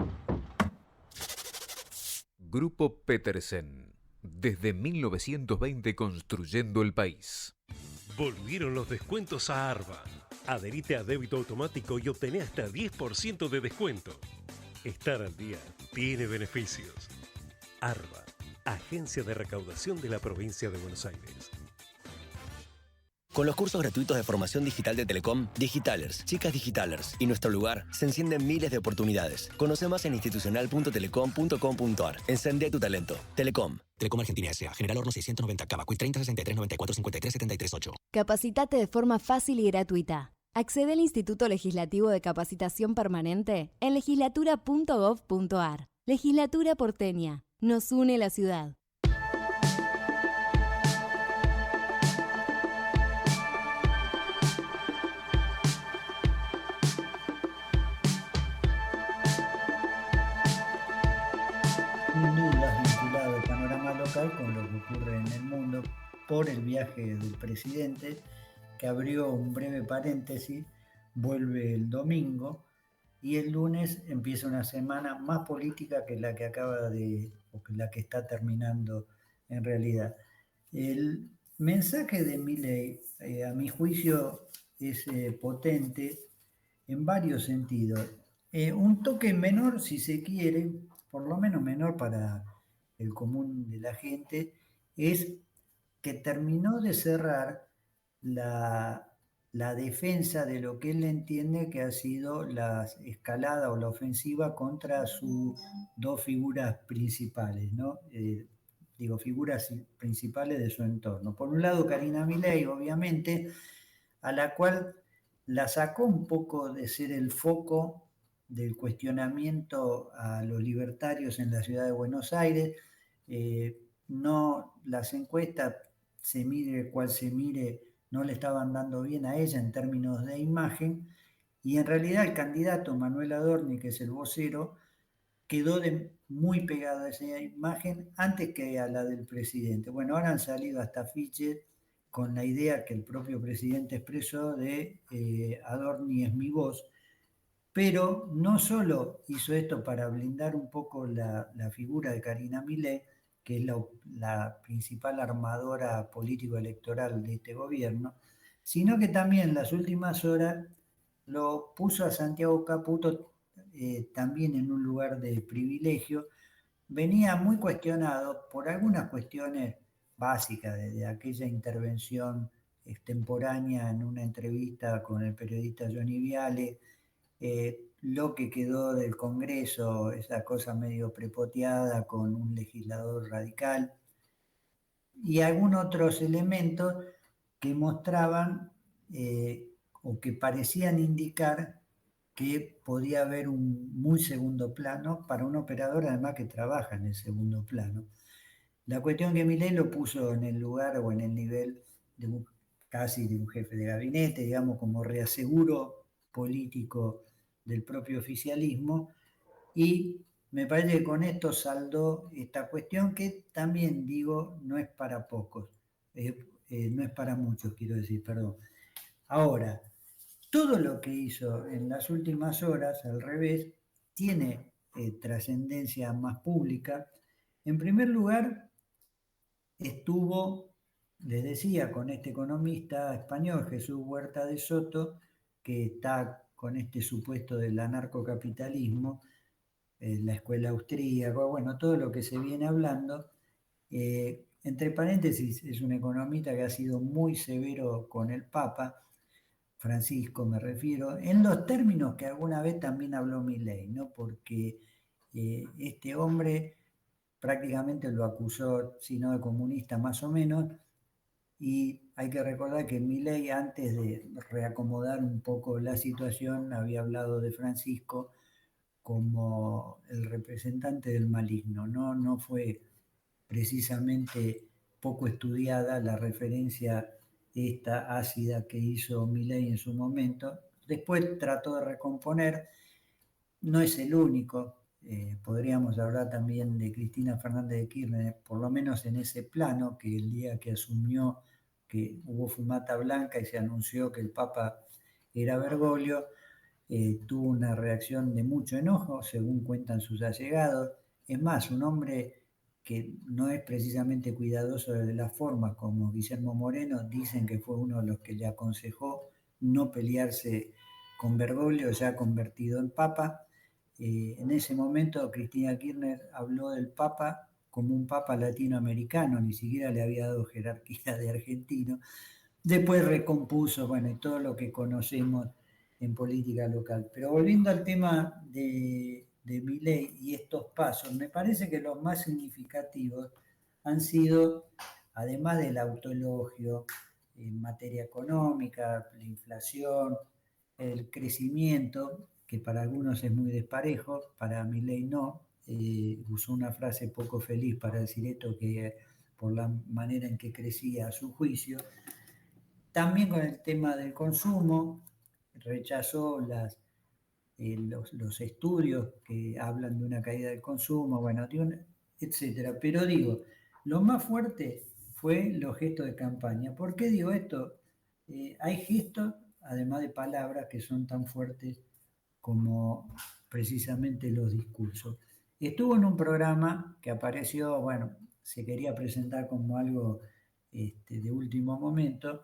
S20: Grupo Petersen. Desde 1920 construyendo el país.
S9: Volvieron los descuentos a Arba. Adherite a débito automático y obtené hasta 10% de descuento. Estar al día tiene beneficios. Arba, Agencia de Recaudación de la Provincia de Buenos Aires.
S2: Con los cursos gratuitos de formación digital de Telecom, Digitalers, Chicas Digitalers y Nuestro Lugar, se encienden miles de oportunidades. Conoce más en institucional.telecom.com.ar. Encende tu talento. Telecom.
S21: Telecom Argentina S.A. General Horno 690, Cavacuy 30 63 94 53 73 8.
S7: Capacitate de forma fácil y gratuita. Accede al Instituto Legislativo de Capacitación Permanente en legislatura.gov.ar. Legislatura porteña. Nos une la ciudad.
S14: Sin dudas vinculado al panorama local con lo que ocurre en el mundo por el viaje del presidente, que abrió un breve paréntesis, vuelve el domingo y el lunes empieza una semana más política que la que o que la que está terminando en realidad. El mensaje de Milei, a mi juicio, es potente en varios sentidos. Un toque menor, si se quiere, por lo menos menor para el común de la gente, es que terminó de cerrar la la defensa de lo que él entiende que ha sido la escalada o la ofensiva contra sus dos figuras principales, ¿no? Figuras principales de su entorno. Por un lado, Karina Milei, obviamente, a la cual la sacó un poco de ser el foco del cuestionamiento a los libertarios en la ciudad de Buenos Aires. No, las encuestas, se mire cual se mire, no le estaban dando bien a ella en términos de imagen, y en realidad el candidato Manuel Adorni, que es el vocero, quedó muy pegado a esa imagen antes que a la del presidente. Bueno, ahora han salido hasta afiches con la idea que el propio presidente expresó de Adorni es mi voz, pero no solo hizo esto para blindar un poco la figura de Karina Milei, que es la principal armadora político-electoral de este gobierno, sino que también en las últimas horas lo puso a Santiago Caputo también en un lugar de privilegio. Venía muy cuestionado por algunas cuestiones básicas de aquella intervención extemporánea en una entrevista con el periodista Johnny Viale, lo que quedó del Congreso, esa cosa medio prepoteada con un legislador radical, y algunos otros elementos que mostraban o que parecían indicar que podía haber un muy segundo plano para un operador además que trabaja en el segundo plano. La cuestión que Milei lo puso en el lugar o en el nivel de casi de un jefe de gabinete, digamos, como reaseguro político del propio oficialismo, y me parece que con esto saldó esta cuestión que también digo no es para pocos, no es para muchos, quiero decir, perdón. Ahora, todo lo que hizo en las últimas horas, al revés, tiene trascendencia más pública. En primer lugar, estuvo, les decía, con este economista español, Jesús Huerta de Soto, que está con este supuesto del anarcocapitalismo, la escuela austríaca, bueno, todo lo que se viene hablando. Entre paréntesis, es un economista que ha sido muy severo con el Papa, Francisco me refiero, en los términos que alguna vez también habló Milei, ¿no? Porque este hombre prácticamente lo acusó, si no de comunista más o menos, y hay que recordar que Milei, antes de reacomodar un poco la situación, había hablado de Francisco como el representante del maligno, ¿no? No fue precisamente poco estudiada la referencia esta ácida que hizo Milei en su momento. Después trató de recomponer, no es el único, podríamos hablar también de Cristina Fernández de Kirchner, por lo menos en ese plano, que el día que asumió que hubo fumata blanca y se anunció que el Papa era Bergoglio, tuvo una reacción de mucho enojo, según cuentan sus allegados. Es más, un hombre que no es precisamente cuidadoso de las formas, como Guillermo Moreno, dicen que fue uno de los que le aconsejó no pelearse con Bergoglio, ya convertido en Papa. En ese momento Cristina Kirchner habló del Papa como un Papa latinoamericano, ni siquiera le había dado jerarquía de argentino. Después recompuso, bueno, y todo lo que conocemos en política local. Pero volviendo al tema de Milei y estos pasos, me parece que los más significativos han sido, además del autoelogio en materia económica, la inflación, el crecimiento, que para algunos es muy desparejo, para Milei no, usó una frase poco feliz para decir esto, que por la manera en que crecía a su juicio. También con el tema del consumo, rechazó los estudios que hablan de una caída del consumo, bueno, etcétera. Pero digo, lo más fuerte fue los gestos de campaña. ¿Por qué digo esto? Hay gestos, además de palabras, que son tan fuertes como precisamente los discursos. Estuvo en un programa que apareció, bueno, se quería presentar como algo de último momento,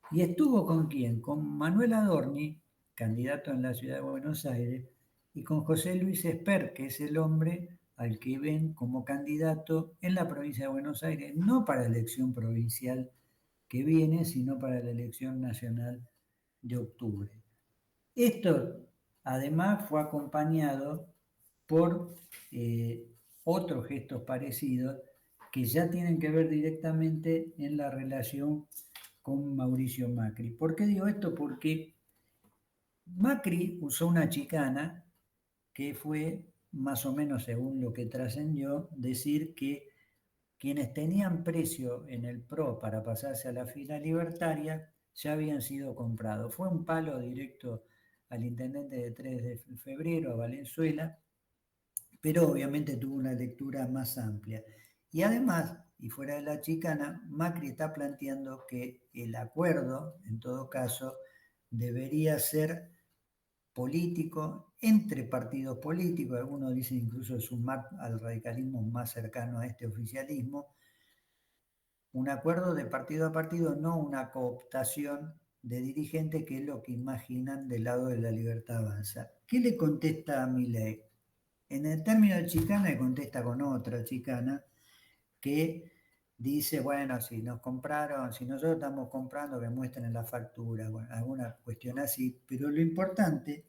S14: y estuvo ¿con quién? Con Manuel Adorni, candidato en la ciudad de Buenos Aires, y con José Luis Esper, que es el hombre al que ven como candidato en la provincia de Buenos Aires, no para la elección provincial que viene, sino para la elección nacional de octubre. Esto además fue acompañado por otros gestos parecidos que ya tienen que ver directamente en la relación con Mauricio Macri. ¿Por qué digo esto? Porque Macri usó una chicana que fue, más o menos según lo que trascendió, decir que quienes tenían precio en el PRO para pasarse a la fila libertaria ya habían sido comprados. Fue un palo directo al intendente de 3 de febrero, a Valenzuela, pero obviamente tuvo una lectura más amplia. Y además, y fuera de la chicana, Macri está planteando que el acuerdo, en todo caso, debería ser político, entre partidos políticos, algunos dicen incluso sumar al radicalismo más cercano a este oficialismo, un acuerdo de partido a partido, no una cooptación de dirigentes, que es lo que imaginan del lado de La Libertad Avanza. ¿Qué le contesta a Milei? En el término de chicana le contesta con otra chicana que dice, bueno, si nos compraron, si nosotros estamos comprando, que muestren en la factura, bueno, alguna cuestión así, pero lo importante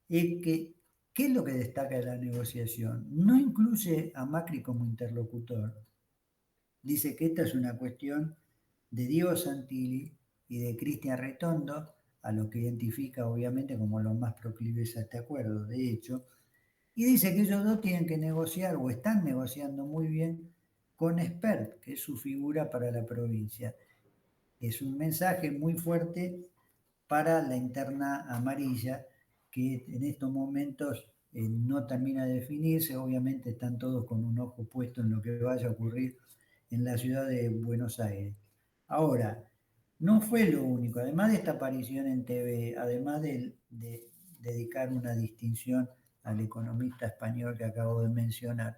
S14: es que, ¿qué es lo que destaca de la negociación? No incluye a Macri como interlocutor. Dice que esta es una cuestión de Diego Santilli y de Cristian Ritondo, a lo que identifica obviamente como los más proclives a este acuerdo, de hecho, y dice que ellos dos tienen que negociar o están negociando muy bien con Espert, que es su figura para la provincia. Es un mensaje muy fuerte para la interna amarilla, que en estos momentos no termina de definirse. Obviamente están todos con un ojo puesto en lo que vaya a ocurrir en la ciudad de Buenos Aires. Ahora, no fue lo único. Además de esta aparición en TV, además de dedicar una distinción al economista español que acabo de mencionar,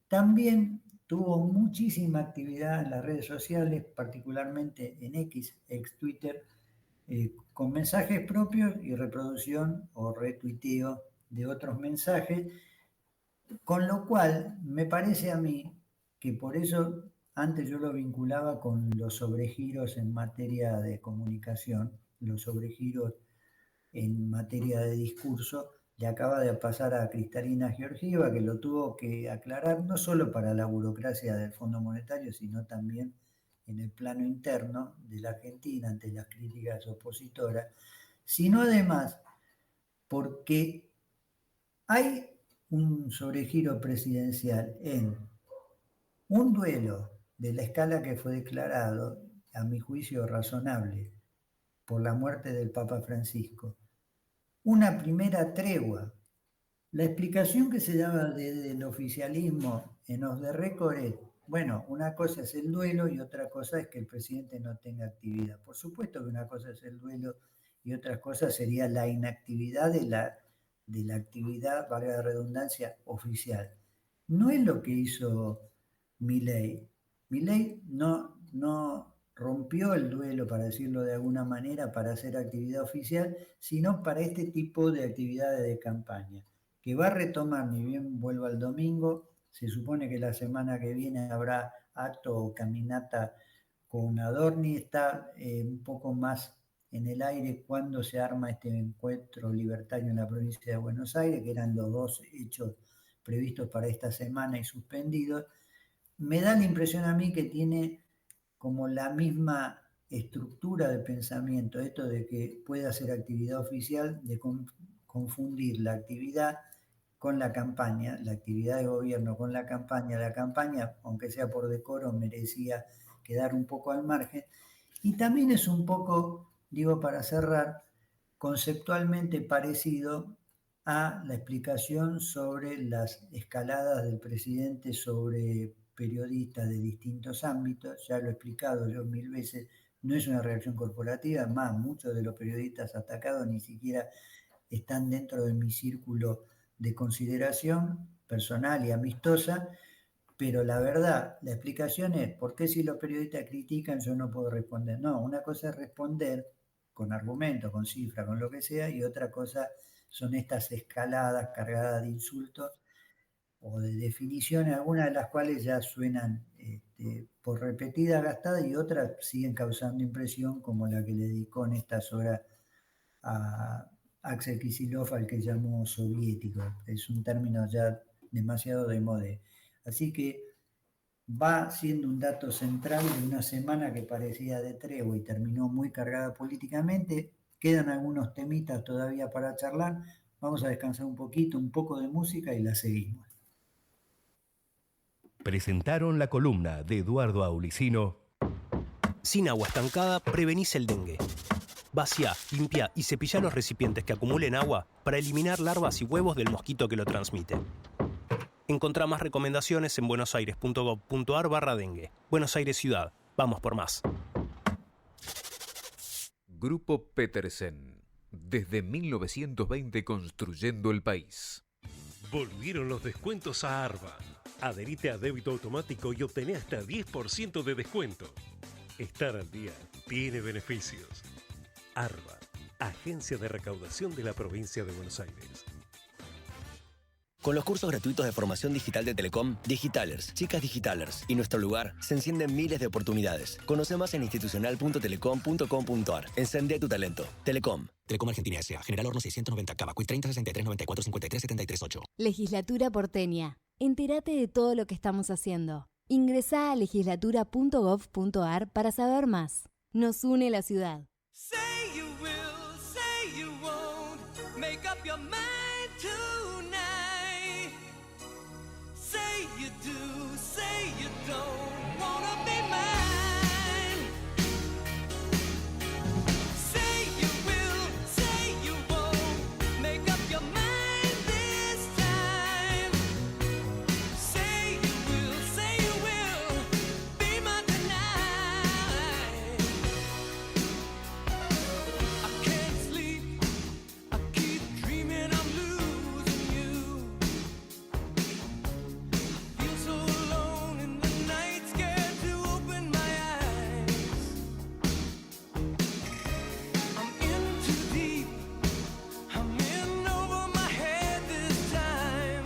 S14: también tuvo muchísima actividad en las redes sociales, particularmente en X, ex Twitter, con mensajes propios y reproducción o retuiteo de otros mensajes, con lo cual me parece a mí que por eso antes yo lo vinculaba con los sobregiros en materia de comunicación, los sobregiros en materia de discurso. Le acaba de pasar a Cristalina Georgieva, que lo tuvo que aclarar no solo para la burocracia del Fondo Monetario, sino también en el plano interno de la Argentina ante las críticas opositoras, sino además porque hay un sobregiro presidencial en un duelo de la escala que fue declarado, a mi juicio razonable, por la muerte del Papa Francisco, una primera tregua. La explicación que se daba desde el oficialismo en Off the Record es, bueno, una cosa es el duelo y otra cosa es que el presidente no tenga actividad. Por supuesto que una cosa es el duelo y otra cosa sería la inactividad de la actividad, valga la redundancia, oficial. No es lo que hizo Milei. Milei no rompió el duelo, para decirlo de alguna manera, para hacer actividad oficial, sino para este tipo de actividades de campaña, que va a retomar, ni bien vuelva el domingo. Se supone que la semana que viene habrá acto o caminata con Adorni. Está un poco más en el aire cuando se arma este encuentro libertario en la provincia de Buenos Aires, que eran los dos hechos previstos para esta semana y suspendidos. Me da la impresión a mí que tiene como la misma estructura de pensamiento, esto de que puede hacer actividad oficial, de confundir la actividad con la campaña, la actividad de gobierno con la campaña, aunque sea por decoro, merecía quedar un poco al margen. Y también es un poco, digo para cerrar, conceptualmente parecido a la explicación sobre las escaladas del presidente sobre periodistas de distintos ámbitos. Ya lo he explicado yo 1000 veces, no es una reacción corporativa, más muchos de los periodistas atacados ni siquiera están dentro de mi círculo de consideración personal y amistosa, pero la verdad, la explicación es, ¿por qué si los periodistas critican yo no puedo responder? No, una cosa es responder con argumentos, con cifras, con lo que sea, y otra cosa son estas escaladas cargadas de insultos o de definiciones, algunas de las cuales ya suenan por repetidas, gastadas, y otras siguen causando impresión, como la que le dedicó en estas horas a Axel Kicillof, al que llamó soviético. Es un término ya demasiado de moda. Así que va siendo un dato central de una semana que parecía de tregua y terminó muy cargada políticamente. Quedan algunos temitas todavía para charlar. Vamos a descansar un poquito, un poco de música y la seguimos.
S1: Presentaron la columna de Eduardo Aulicino.
S19: Sin agua estancada, prevenís el dengue. Vacía, limpia y cepilla los recipientes que acumulen agua para eliminar larvas y huevos del mosquito que lo transmite. Encontrá más recomendaciones en buenosaires.gov.ar/dengue. Buenos Aires Ciudad. Vamos por más.
S20: Grupo Petersen. Desde 1920 construyendo el país.
S9: Volvieron los descuentos a Arba. Adherite a débito automático y obtené hasta 10% de descuento. Estar al día tiene beneficios. Arba, Agencia de Recaudación de la Provincia de Buenos Aires.
S2: Con los cursos gratuitos de formación digital de Telecom, Digitalers, Chicas Digitalers y Nuestro Lugar, se encienden miles de oportunidades. Conoce más en institucional.telecom.com.ar. Encende tu talento. Telecom.
S21: Telecom Argentina S.A. General Horno 690 Cava. Cuit 30 63 94 53 73 8.
S7: Legislatura porteña. Entérate de todo lo que estamos haciendo. Ingresá a legislatura.gov.ar para saber más. Nos une la ciudad.
S16: Say you will, say you won't, make up your mind tonight. Say you do, say you don't, wanna be mine. Say you will, say you won't, make up your mind this time. Say you will, be mine tonight. I can't sleep, I keep dreaming I'm losing you. I feel so alone in the night, scared to open my eyes. I'm in too deep, I'm in over my head this time.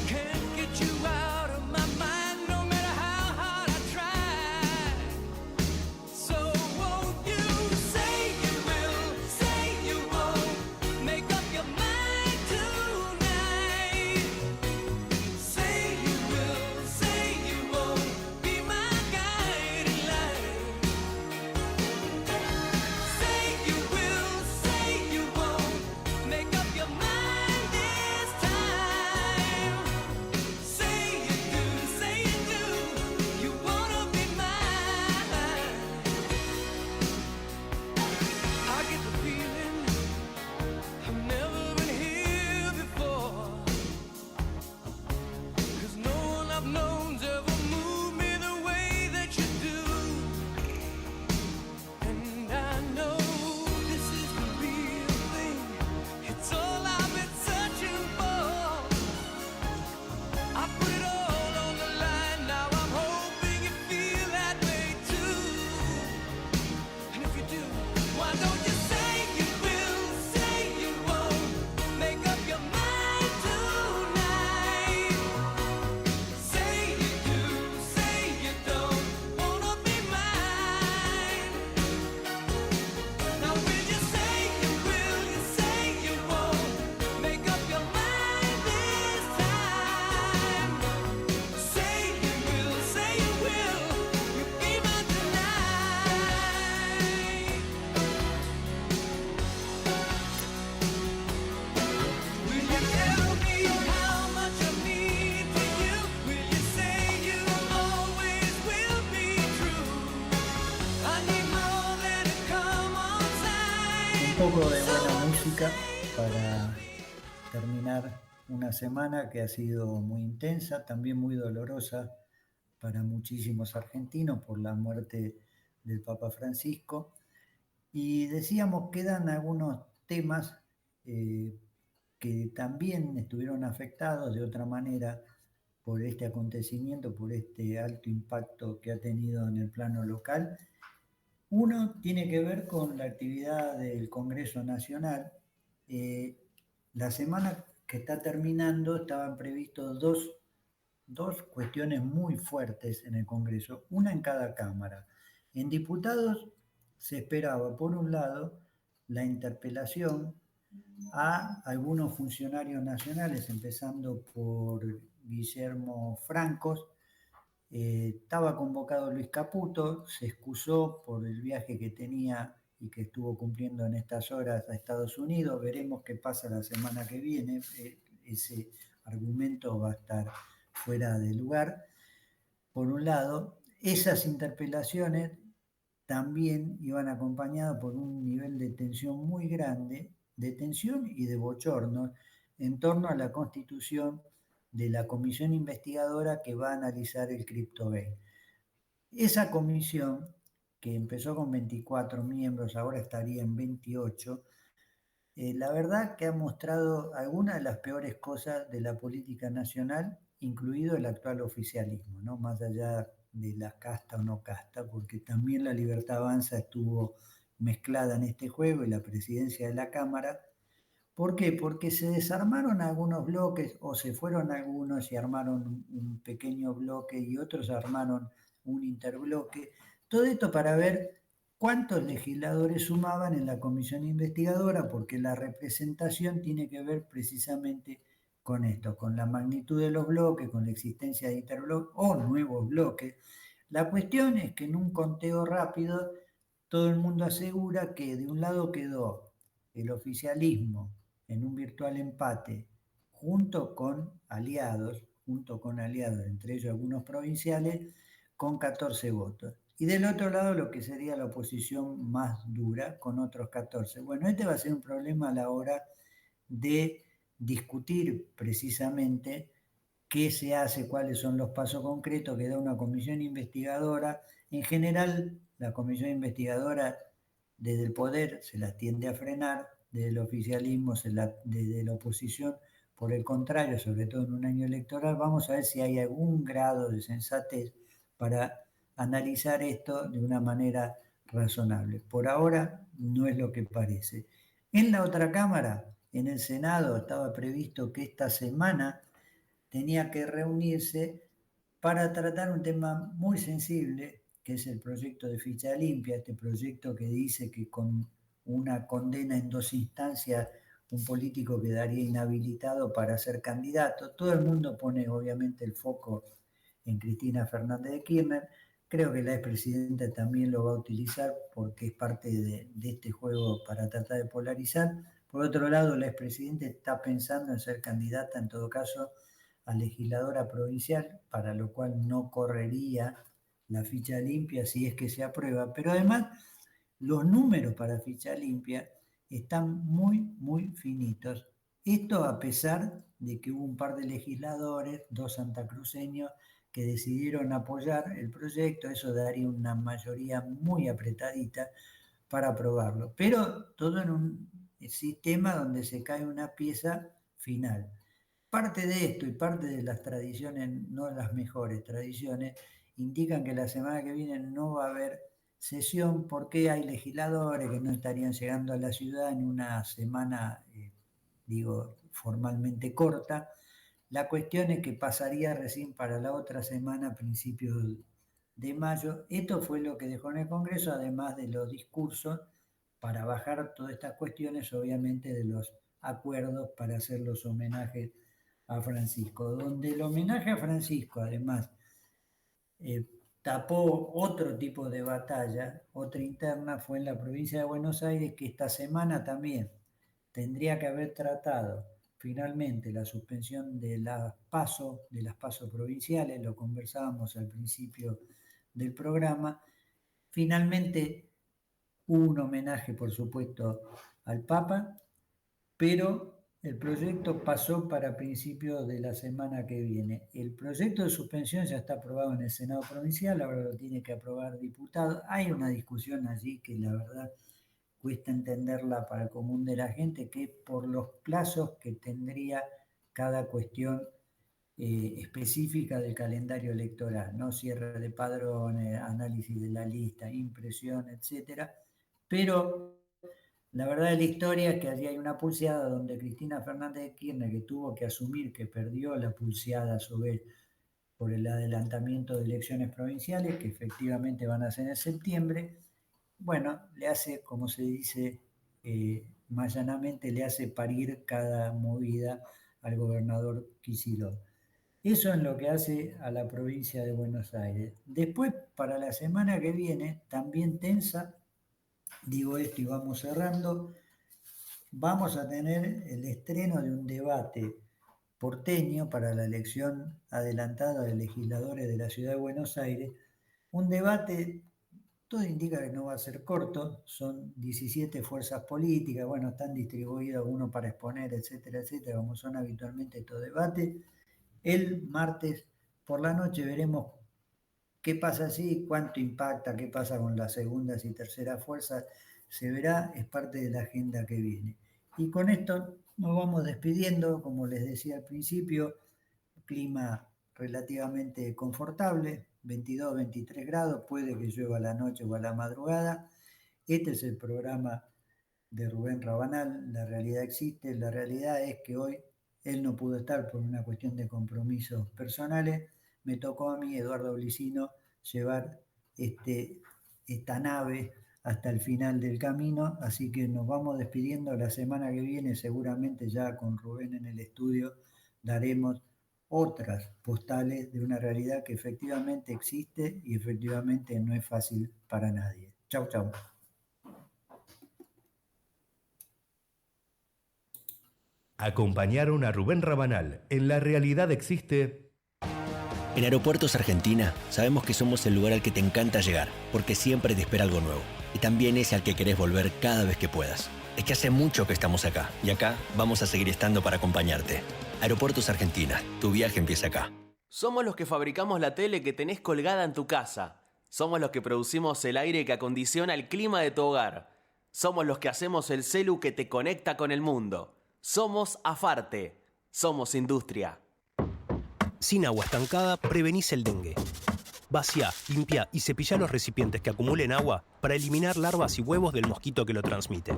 S16: Can't get you out of my mind no matter how hard I try. So won't you say you will, say you won't, make up your mind tonight. Say you will, say you won't, be my guiding light. Say you will, say you won't, make up your mind this time. Say you do, you wanna be mine. I get the feeling I've never been here before, 'cause no one I've known's ever moved me the way that you do. And I know this is the real thing, it's all I've been searching for. I put it all on the line, now I'm hoping you feel that way too. And if you do, why don't you say you will, say you won't, make up your mind tonight. Say you do, say you don't, wanna be mine. Now will you say you will, you say you won't, make up your mind this time. Say you will, you be mine tonight. Will you tell me how much I mean to you? Will you say you always will be true? I need more than a come on sign.
S14: Un poco de buena música para terminar una semana que ha sido muy intensa, también muy dolorosa para muchísimos argentinos por la muerte del Papa Francisco. Y decíamos, quedan algunos temas que también estuvieron afectados de otra manera por este acontecimiento, por este alto impacto que ha tenido en el plano local. Uno tiene que ver con la actividad del Congreso Nacional. La semana que está terminando estaban previstos dos cuestiones muy fuertes en el Congreso, una en cada cámara. En diputados se esperaba, por un lado, la interpelación a algunos funcionarios nacionales, empezando por Guillermo Francos. Estaba convocado Luis Caputo, se excusó por el viaje que tenía y que estuvo cumpliendo en estas horas a Estados Unidos. Veremos qué pasa la semana que viene. Ese argumento va a estar fuera de lugar. Por un lado, esas interpelaciones también iban acompañadas por un nivel de tensión muy grande, de tensión y de bochorno, en torno a la constitución de la comisión investigadora que va a analizar el CryptoGate. Esa comisión, que empezó con 24 miembros, ahora estaría en 28, la verdad que ha mostrado algunas de las peores cosas de la política nacional, incluido el actual oficialismo, ¿no? Más allá de la casta o no casta, porque también la Libertad Avanza estuvo mezclada en este juego y la presidencia de la Cámara. ¿Por qué? Porque se desarmaron algunos bloques o se fueron algunos y armaron un pequeño bloque y otros armaron un interbloque. Todo esto para ver cuántos legisladores sumaban en la comisión investigadora, porque la representación tiene que ver precisamente con esto, con la magnitud de los bloques, con la existencia de interbloques o nuevos bloques. La cuestión es que en un conteo rápido todo el mundo asegura que de un lado quedó el oficialismo en un virtual empate junto con aliados, entre ellos algunos provinciales, con 14 votos. Y del otro lado lo que sería la oposición más dura, con otros 14. Bueno, este va a ser un problema a la hora de discutir precisamente qué se hace, cuáles son los pasos concretos que da una comisión investigadora. En general, la comisión investigadora desde el poder se la tiende a frenar, desde el oficialismo, desde la oposición, por el contrario, sobre todo en un año electoral. Vamos a ver si hay algún grado de sensatez para analizar esto de una manera razonable. Por ahora no es lo que parece. En la otra Cámara, en el Senado, estaba previsto que esta semana tenía que reunirse para tratar un tema muy sensible, que es el proyecto de ficha limpia, este proyecto que dice que con una condena en 2 instancias un político quedaría inhabilitado para ser candidato. Todo el mundo pone obviamente el foco en Cristina Fernández de Kirchner. Creo que la expresidenta también lo va a utilizar porque es parte de este juego para tratar de polarizar. Por otro lado, la expresidenta está pensando en ser candidata, en todo caso, a legisladora provincial, para lo cual no correría la ficha limpia si es que se aprueba. Pero además, los números para ficha limpia están muy, muy finitos. Esto a pesar de que hubo un par de legisladores, 2 santacruceños, que decidieron apoyar el proyecto. Eso daría una mayoría muy apretadita para aprobarlo. Pero todo en un sistema donde se cae una pieza final. Parte de esto y parte de las tradiciones, no las mejores tradiciones, indican que la semana que viene no va a haber sesión porque hay legisladores que no estarían llegando a la ciudad en una semana, formalmente corta. La cuestión es que pasaría recién para la otra semana, a principios de mayo. Esto fue lo que dejó en el Congreso, además de los discursos para bajar todas estas cuestiones, obviamente de los acuerdos para hacer los homenajes a Francisco, donde el homenaje a Francisco además tapó otro tipo de batalla, otra interna, fue en la provincia de Buenos Aires, que esta semana también tendría que haber tratado finalmente la suspensión de las PASO provinciales. Lo conversábamos al principio del programa. Finalmente hubo un homenaje, por supuesto, al Papa, pero el proyecto pasó para principios de la semana que viene. El proyecto de suspensión ya está aprobado en el Senado provincial, ahora lo tiene que aprobar diputado. Hay una discusión allí que la verdad cuesta entenderla para el común de la gente, que por los plazos que tendría cada cuestión específica del calendario electoral, ¿no? Cierre de padrones, análisis de la lista, impresión, etcétera. Pero la verdad de la historia es que allí hay una pulseada donde Cristina Fernández de Kirchner, que tuvo que asumir que perdió la pulseada a su vez por el adelantamiento de elecciones provinciales, que efectivamente van a ser en septiembre, bueno, le hace, como se dice más llanamente le hace parir cada movida al gobernador Kicillof. Eso es lo que hace a la provincia de Buenos Aires. Después, para la semana que viene, también tensa, digo esto y vamos cerrando, vamos a tener el estreno de un debate porteño para la elección adelantada de legisladores de la ciudad de Buenos Aires. Un debate, todo indica que no va a ser corto, son 17 fuerzas políticas, bueno, están distribuidos uno para exponer, etcétera, etcétera, como son habitualmente estos debates. El martes por la noche veremos qué pasa así, cuánto impacta, qué pasa con las segundas y terceras fuerzas, se verá, es parte de la agenda que viene. Y con esto nos vamos despidiendo, como les decía al principio, clima relativamente confortable, 22, 23 grados, puede que llueva a la noche o a la madrugada. Este es el programa de Rubén Rabanal, La Realidad Existe. La realidad es que hoy él no pudo estar por una cuestión de compromisos personales. Me tocó a mí, Eduardo Blicino, llevar esta nave hasta el final del camino, así que nos vamos despidiendo. La semana que viene, seguramente ya con Rubén en el estudio, daremos otras postales de una realidad que efectivamente existe y efectivamente no es fácil para nadie. Chau, chau.
S1: Acompañaron a Rubén Rabanal en La Realidad Existe.
S2: En Aeropuertos Argentina sabemos que somos el lugar al que te encanta llegar, porque siempre te espera algo nuevo. Y también es al que querés volver cada vez que puedas. Es que hace mucho que estamos acá, y acá vamos a seguir estando para acompañarte. Aeropuertos Argentina, tu viaje empieza acá.
S3: Somos los que fabricamos la tele que tenés colgada en tu casa. Somos los que producimos el aire que acondiciona el clima de tu hogar. Somos los que hacemos el celu que te conecta con el mundo. Somos Afarte. Somos industria.
S19: Sin agua estancada, prevenís el dengue. Vacía, limpia y cepilla los recipientes que acumulen agua para eliminar larvas y huevos del mosquito que lo transmite.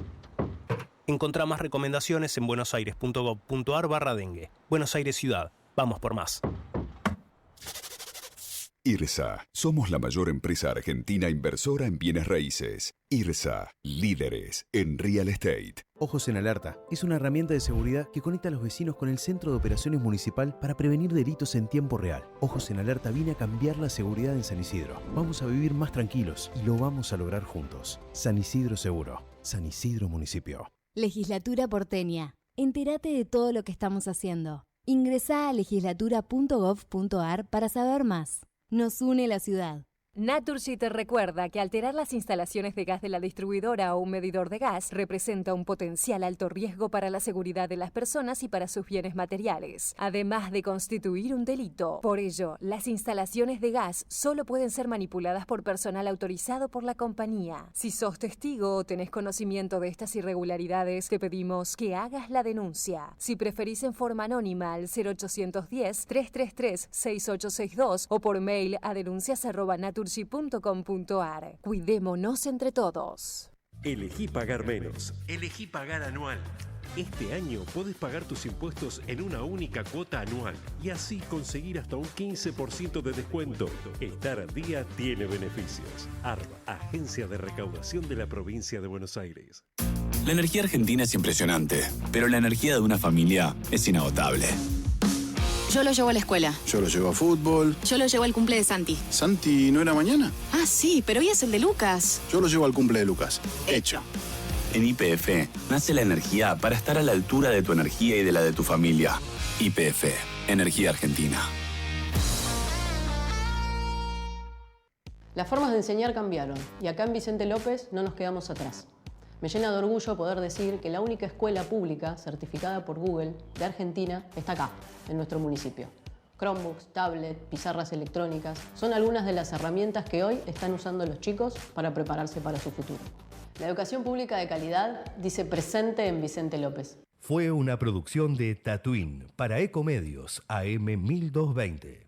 S19: Encontrá más recomendaciones en buenosaires.gov.ar/dengue. Buenos Aires Ciudad. Vamos por más.
S5: IRSA. Somos la mayor empresa argentina inversora en bienes raíces. IRSA. Líderes en real estate.
S6: Ojos en Alerta es una herramienta de seguridad que conecta a los vecinos con el Centro de Operaciones Municipal para prevenir delitos en tiempo real. Ojos en Alerta viene a cambiar la seguridad en San Isidro. Vamos a vivir más tranquilos y lo vamos a lograr juntos. San Isidro Seguro. San Isidro Municipio.
S7: Legislatura porteña. Entérate de todo lo que estamos haciendo. Ingresá a legislatura.gov.ar para saber más. Nos une la ciudad.
S8: Naturgy te recuerda que alterar las instalaciones de gas de la distribuidora o un medidor de gas representa un potencial alto riesgo para la seguridad de las personas y para sus bienes materiales, además de constituir un delito. Por ello, las instalaciones de gas solo pueden ser manipuladas por personal autorizado por la compañía. Si sos testigo o tenés conocimiento de estas irregularidades, te pedimos que hagas la denuncia. Si preferís en forma anónima al 0810-333-6862 o por mail a denuncias@naturgy.com.ar. Cuidémonos entre todos.
S9: Elegí pagar menos. Elegí pagar anual. Este año podés pagar tus impuestos en una única cuota anual y así conseguir hasta un 15% de descuento. Estar al día tiene beneficios. ARBA, Agencia de Recaudación de la Provincia de Buenos Aires.
S10: La energía argentina es impresionante, pero la energía de una familia es inagotable.
S11: Yo lo llevo a la escuela.
S12: Yo lo llevo a fútbol.
S11: Yo lo llevo al cumple de Santi.
S12: ¿Santi no era mañana?
S11: Ah, sí, pero hoy es el de Lucas.
S12: Yo lo llevo al cumple de Lucas. Hecho.
S10: En YPF nace la energía para estar a la altura de tu energía y de la de tu familia. YPF, Energía Argentina.
S13: Las formas de enseñar cambiaron y acá en Vicente López no nos quedamos atrás. Me llena de orgullo poder decir que la única escuela pública certificada por Google de Argentina está acá, en nuestro municipio. Chromebooks, tablets, pizarras electrónicas son algunas de las herramientas que hoy están usando los chicos para prepararse para su futuro. La educación pública de calidad dice presente en Vicente López.
S1: Fue una producción de Tatooine para Ecomedios AM 1220.